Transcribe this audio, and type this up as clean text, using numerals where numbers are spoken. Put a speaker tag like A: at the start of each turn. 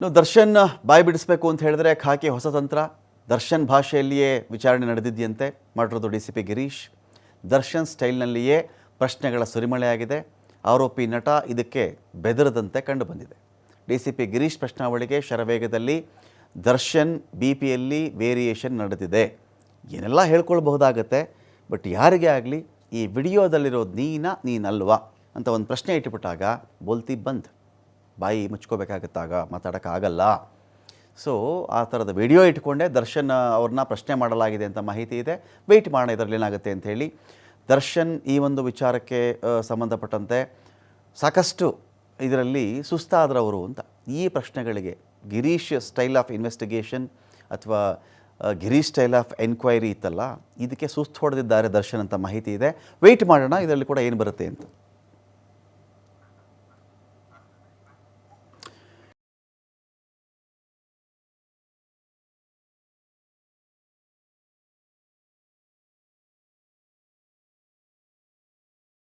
A: ದರ್ಶನ್ ಬಾಯಿ ಬಿಡಿಸ್ಬೇಕು ಅಂತ ಹೇಳಿದ್ರೆ ಖಾಕಿ ಹೊಸ ತಂತ್ರ. ದರ್ಶನ್ ಭಾಷೆಯಲ್ಲಿಯೇ ವಿಚಾರಣೆ ನಡೆದಿದೆಯಂತೆ. ಮಾಡಿರೋದು DCP ಗಿರೀಶ್. ದರ್ಶನ್ ಸ್ಟೈಲ್ನಲ್ಲಿಯೇ ಪ್ರಶ್ನೆಗಳ ಸುರಿಮಳೆಯಾಗಿದೆ. ಆರೋಪಿ ನಟ ಇದಕ್ಕೆ ಬೆದರದಂತೆ ಕಂಡುಬಂದಿದೆ. DCP ಗಿರೀಶ್ ಪ್ರಶ್ನಾವಳಿಗೆ ಶರವೇಗದಲ್ಲಿ ದರ್ಶನ್ BPಯಲ್ಲಿ ವೇರಿಯೇಷನ್ ನಡೆದಿದೆ. ಏನೆಲ್ಲ ಹೇಳ್ಕೊಳ್ಬಹುದಾಗತ್ತೆ, ಬಟ್ ಯಾರಿಗೇ ಆಗಲಿ ಈ ವಿಡಿಯೋದಲ್ಲಿರೋದು ನೀನಲ್ವಾ ಅಂತ ಒಂದು ಪ್ರಶ್ನೆ ಇಟ್ಟುಬಿಟ್ಟಾಗ ಬೋಲ್ತಿ ಬಂದ್, ಬಾಯಿ ಮುಚ್ಕೋಬೇಕಾಗತ್ತಾಗ ಮಾತಾಡೋಕ್ಕಾಗಲ್ಲ. ಸೊ ಆ ಥರದ ವಿಡಿಯೋ ಇಟ್ಕೊಂಡೇ ದರ್ಶನ್ ಅವ್ರನ್ನ ಪ್ರಶ್ನೆ ಮಾಡಲಾಗಿದೆ ಅಂತ ಮಾಹಿತಿ ಇದೆ. ವೆಯ್ಟ್ ಮಾಡೋಣ ಇದರಲ್ಲಿ ಏನಾಗುತ್ತೆ ಅಂಥೇಳಿ. ದರ್ಶನ್ ಈ ಒಂದು ವಿಚಾರಕ್ಕೆ ಸಂಬಂಧಪಟ್ಟಂತೆ ಸಾಕಷ್ಟು ಇದರಲ್ಲಿ ಸುಸ್ತಾದ್ರವರು ಅಂತ. ಈ ಪ್ರಶ್ನೆಗಳಿಗೆ ಗಿರೀಶ್ ಸ್ಟೈಲ್ ಆಫ್ ಇನ್ವೆಸ್ಟಿಗೇಷನ್ ಅಥವಾ ಗಿರೀಶ್ ಸ್ಟೈಲ್ ಆಫ್ ಎನ್ಕ್ವೈರಿ ಇತ್ತಲ್ಲ, ಇದಕ್ಕೆ ಸುಸ್ತು ಹೊಡೆದಿದ್ದಾರೆ ದರ್ಶನ್ ಅಂತ ಮಾಹಿತಿ ಇದೆ. ವೆಯ್ಟ್ ಮಾಡೋಣ ಇದರಲ್ಲಿ ಕೂಡ ಏನು ಬರುತ್ತೆ ಅಂತ.